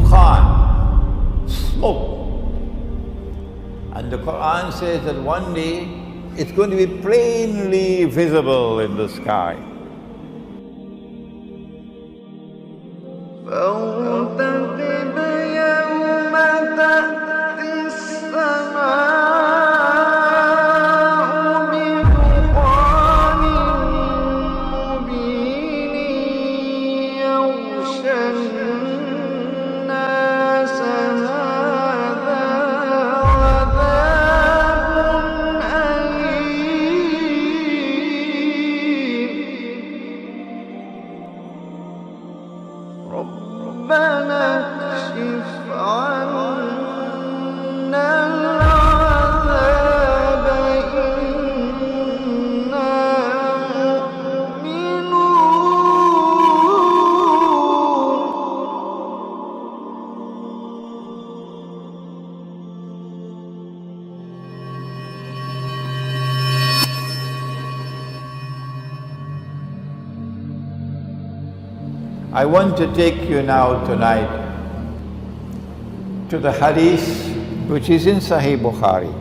dukhan, smoke. And the Quran says that one day it's going to be plainly visible in the sky. I want to take you now tonight to the hadith which is in Sahih Bukhari.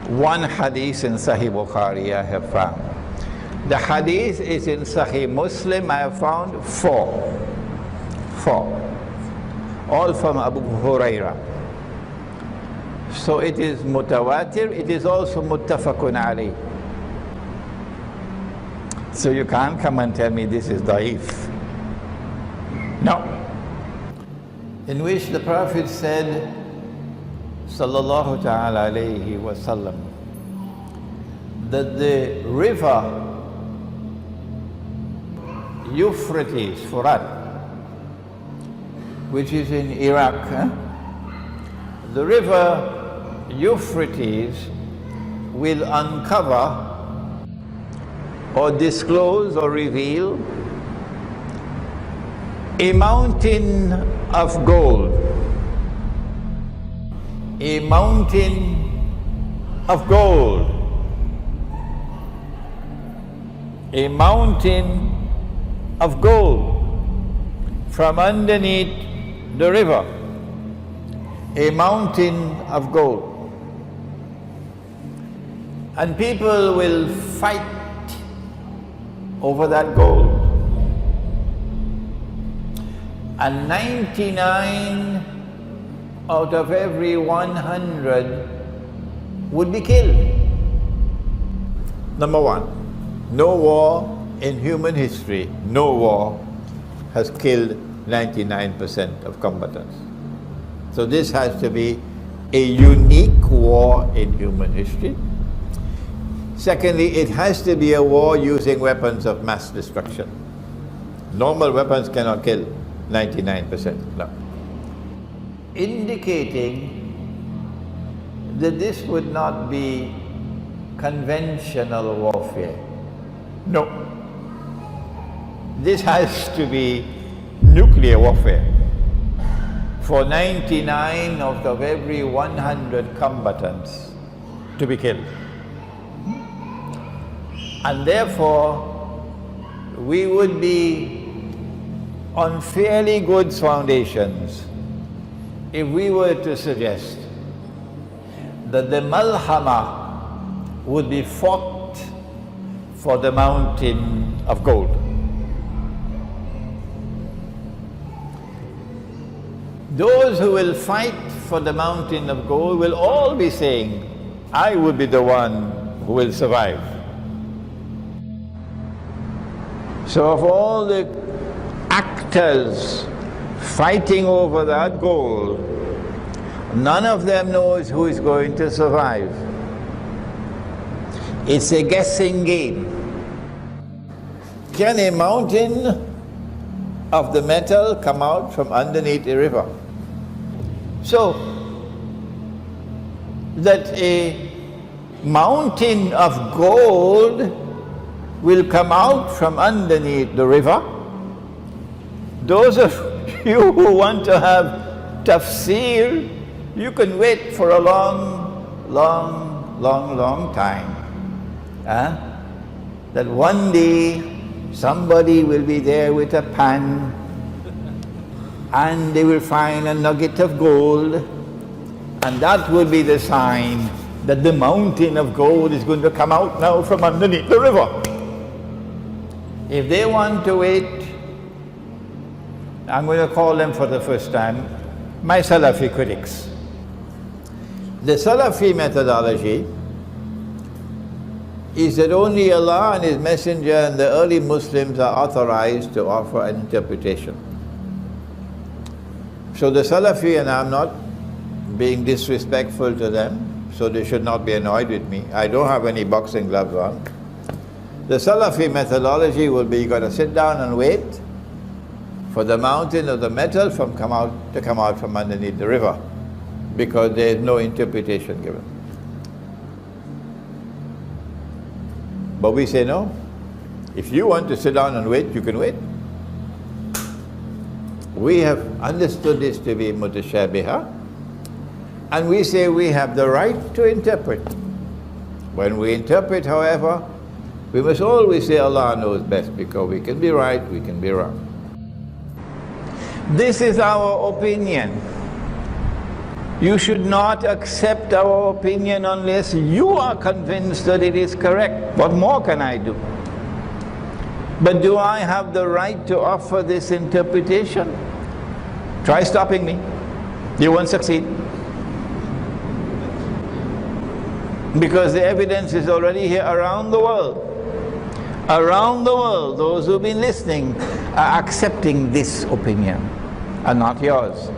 One hadith in Sahih Bukhari I have found. The hadith is in Sahih Muslim. I have found four. All from Abu Huraira. So it is mutawatir, it is also muttafaqun alayh. So you can't come and tell me this is da'if. No. In which the Prophet said, sallallahu ta'ala alayhi wa sallam, that the river Euphrates, Furat, which is in Iraq, the river Euphrates will uncover or disclose or reveal a mountain of gold, a mountain of gold, a mountain of gold from underneath the river, a mountain of gold. And people will fight over that gold. And 99 out of every 100 would be killed. Number one, no war in human history, no war has killed 99% of combatants. So this has to be a unique war in human history. Secondly, it has to be a war using weapons of mass destruction. Normal weapons cannot kill 99%. No. Indicating that this would not be conventional warfare. No. This has to be nuclear warfare. For 99 out of every 100 combatants to be killed. And therefore, we would be on fairly good foundations if we were to suggest that the Malhama would be fought for the mountain of gold. Those who will fight for the mountain of gold will all be saying, I will be the one who will survive. So of all the actors fighting over that gold, none of them knows who is going to survive. It's a guessing game. Can a mountain of the metal come out from underneath a river? So that a mountain of gold will come out from underneath the river. Those of you who want to have tafsir, you can wait for a long time. That one day somebody will be there with a pan and they will find a nugget of gold, and that will be the sign that the mountain of gold is going to come out now from underneath the river. If they want to wait, I'm going to call them for the first time my Salafi critics. The Salafi methodology is that only Allah and His Messenger and the early Muslims are authorized to offer an interpretation. So the Salafi, and I'm not being disrespectful to them, so they should not be annoyed with me. I don't have any boxing gloves on. The Salafi methodology will be, you got to sit down and wait for the mountain of the metal to come out from underneath the river, because there is no interpretation given. But we say no. If you want to sit down and wait, you can wait. We have understood this to be mutashabihah, and we say we have the right to interpret. When we interpret, however, we must always say Allah knows best, because we can be right, we can be wrong. This is our opinion. You should not accept our opinion unless you are convinced that it is correct. What more can I do? But do I have the right to offer this interpretation? Try stopping me. You won't succeed. Because the evidence is already here around the world. Around the world, those who've been listening are accepting this opinion and not yours.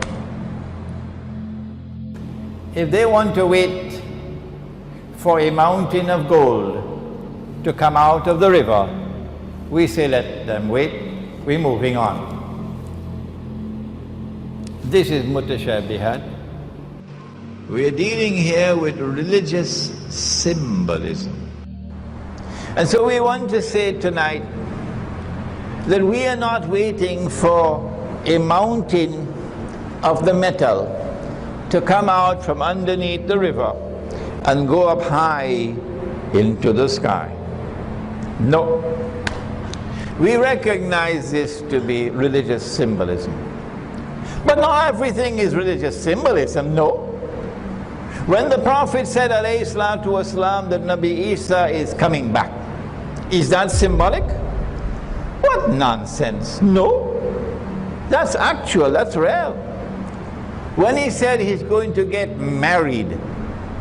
If they want to wait for a mountain of gold to come out of the river, we say let them wait, we're moving on. This is mutashabihat. We're dealing here with religious symbolism. And so we want to say tonight that we are not waiting for a mountain of the metal to come out from underneath the river and go up high into the sky. No. We recognize this to be religious symbolism. But not everything is religious symbolism, no. When the Prophet said, alayhi salatu wasalam, that Nabi Isa is coming back, is that symbolic? What nonsense. No. That's actual, that's real. When he said he's going to get married,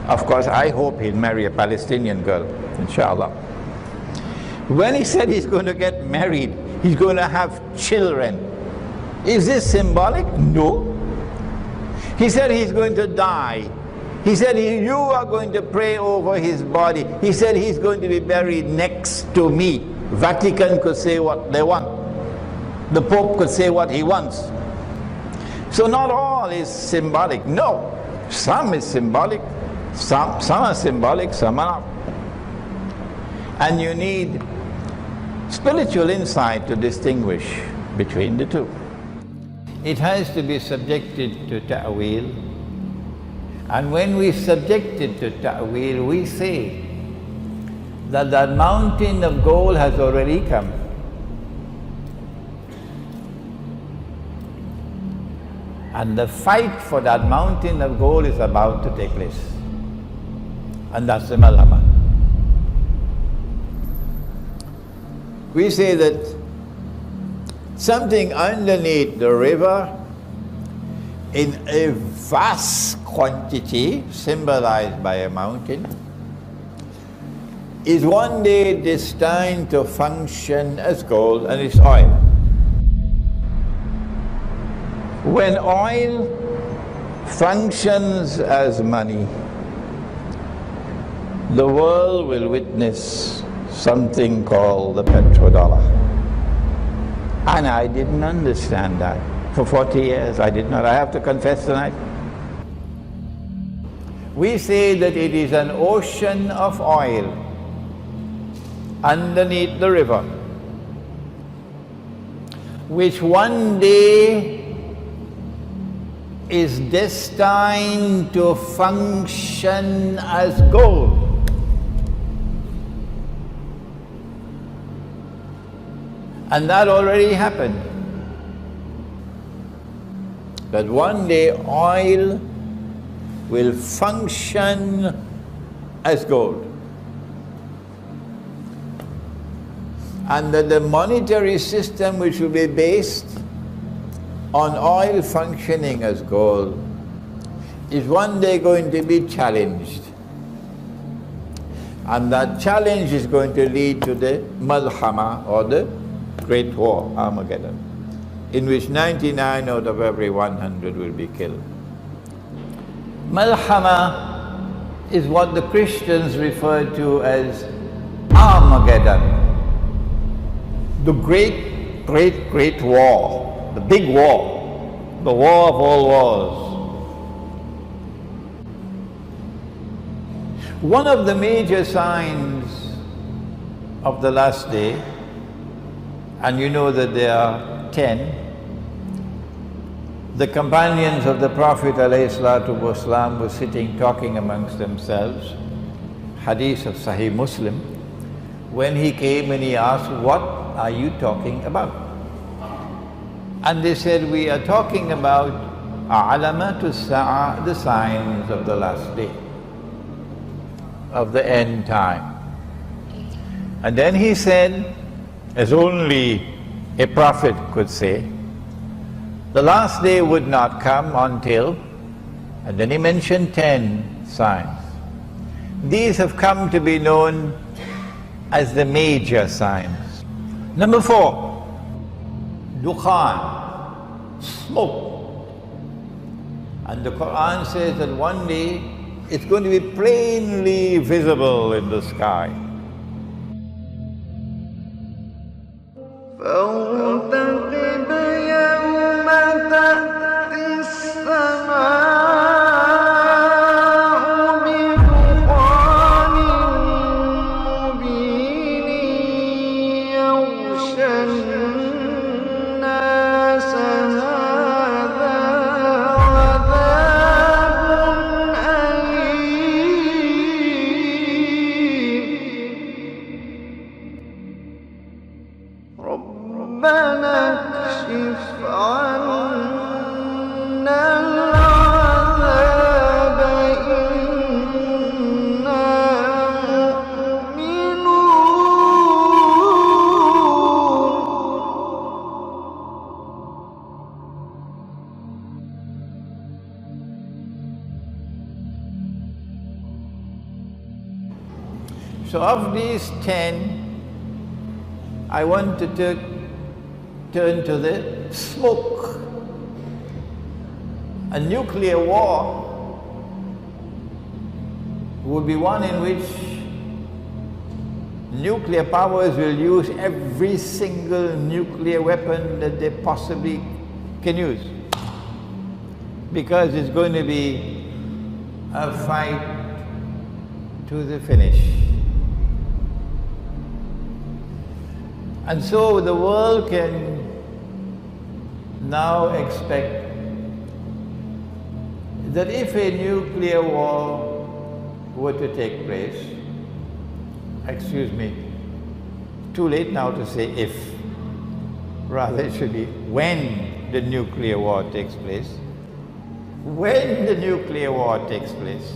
of course I hope he'll marry a Palestinian girl, inshallah. When he said he's going to get married, he's going to have children, is this symbolic? No. He said he's going to die. He said you are going to pray over his body. He said he's going to be buried next to me. Vatican could say what they want. The Pope could say what he wants. So not all is symbolic. No. Some is symbolic. Some are symbolic, some are not. And you need spiritual insight to distinguish between the two. It has to be subjected to ta'wil. And when we subject it to ta'wil, we say that that mountain of gold has already come. And the fight for that mountain of gold is about to take place. And that's the malama. We say that something underneath the river in a vast quantity, symbolized by a mountain, is one day destined to function as gold, and it's oil. When oil functions as money, the world will witness something called the petrodollar. And I didn't understand that. For 40 years I did not. I have to confess tonight. We say that it is an ocean of oil underneath the river, which one day is destined to function as gold. And that already happened. that one day oil will function as gold. And that the monetary system, which will be based on oil functioning as gold, is one day going to be challenged. And that challenge is going to lead to the Malhama, or the Great War, Armageddon, in which 99 out of every 100 will be killed. Malhama is what the Christians refer to as Armageddon. The great war, the big war, the war of all wars. One of the major signs of the last day, and you know that there are 10, the companions of the Prophet ﷺ were sitting talking amongst themselves, hadith of Sahih Muslim, when he came and he asked, "What are you talking about?" And they said, "We are talking about alamatu sa'a, the signs of the last day, of the end time." And then he said, as only a prophet could say, the last day would not come until, and then he mentioned 10 signs. These have come to be known as the major signs. Number 4, dukhan, smoke. And the Quran says that one day it's going to be plainly visible in the sky. فارتقب يوم تأتي السماء بدخان مبين يغشى الناس هذا عذاب أليم ربنا اكشف عنا العذاب إنا مؤمنون. So of these 10, I want to turn to the smoke. A nuclear war would be one in which nuclear powers will use every single nuclear weapon that they possibly can use, because it's going to be a fight to the finish. And so the world can now expect that if a nuclear war were to take place, excuse me, too late now to say if, rather it should be when the nuclear war takes place, when the nuclear war takes place,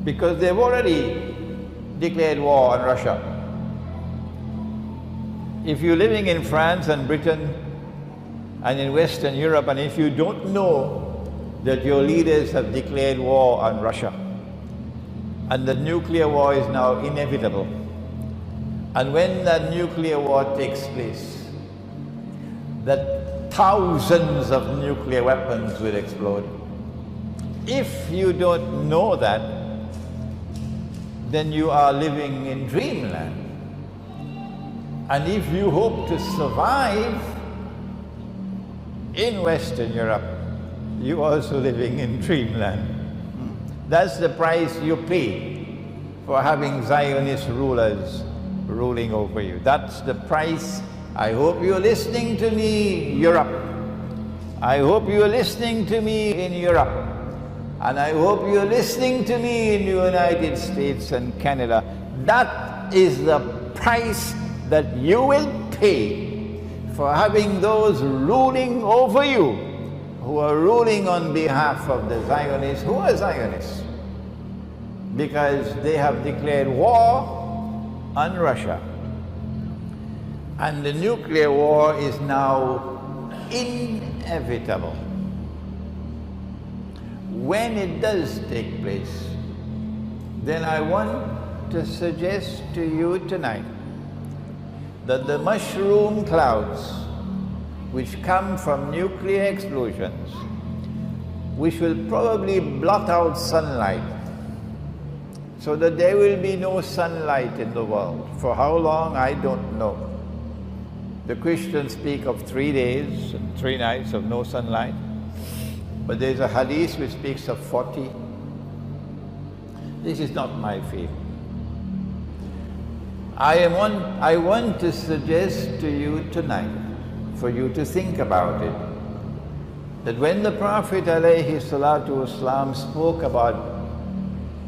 because they've already declared war on Russia. If you're living in France and Britain and in Western Europe, and if you don't know that your leaders have declared war on Russia, and the nuclear war is now inevitable, and when that nuclear war takes place, that thousands of nuclear weapons will explode. If you don't know that, then you are living in dreamland. And if you hope to survive in Western Europe, you're also living in dreamland. That's the price you pay for having Zionist rulers ruling over you. That's the price. I hope you're listening to me, Europe. I hope you're listening to me in Europe. And I hope you're listening to me in the United States and Canada. That is the price that you will pay for having those ruling over you who are ruling on behalf of the Zionists, who are Zionists, because they have declared war on Russia. And the nuclear war is now inevitable. When it does take place, then I want to suggest to you tonight that the mushroom clouds which come from nuclear explosions, which will probably blot out sunlight, so that there will be no sunlight in the world. For how long, I don't know. The Christians speak of 3 days and 3 nights of no sunlight, but there's a hadith which speaks of 40. This is not my field. I want to suggest to you tonight, for you to think about it, that when the Prophet ﷺ spoke about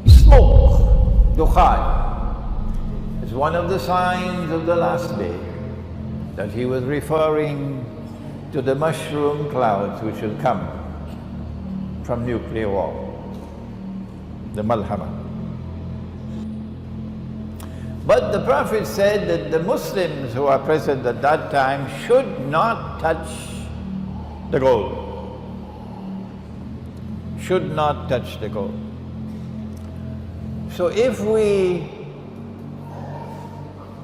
smoke, dukhan, as one of the signs of the last day, that he was referring to the mushroom clouds which will come from nuclear war, the malhama. But the Prophet said that the Muslims who are present at that time should not touch the gold. Should not touch the gold. So if we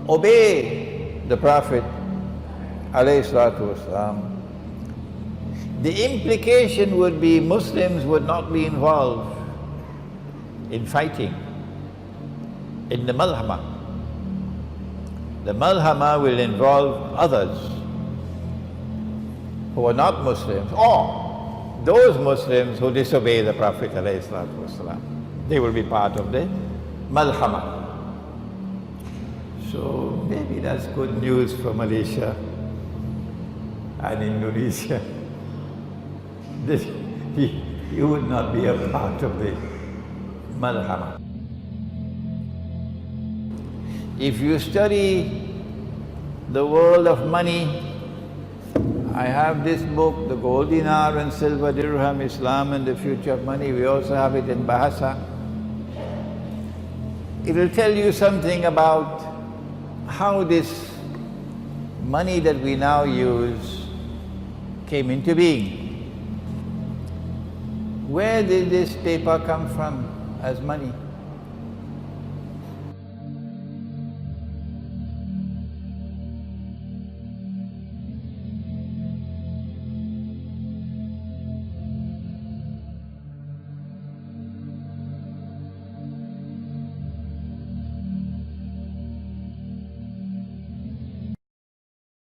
obey the Prophet ﷺ, the implication would be Muslims would not be involved in fighting, in the malhama. The malhama will involve others who are not Muslims, or those Muslims who disobey the Prophet ﷺ. They will be part of the malhama. So maybe that's good news for Malaysia and Indonesia. That you would not be a part of the malhama. If you study the world of money, I have this book, The Gold Dinar and Silver Dirham, Islam and the Future of Money. We also have it in Bahasa. It will tell you something about how this money that we now use came into being. Where did this paper come from as money?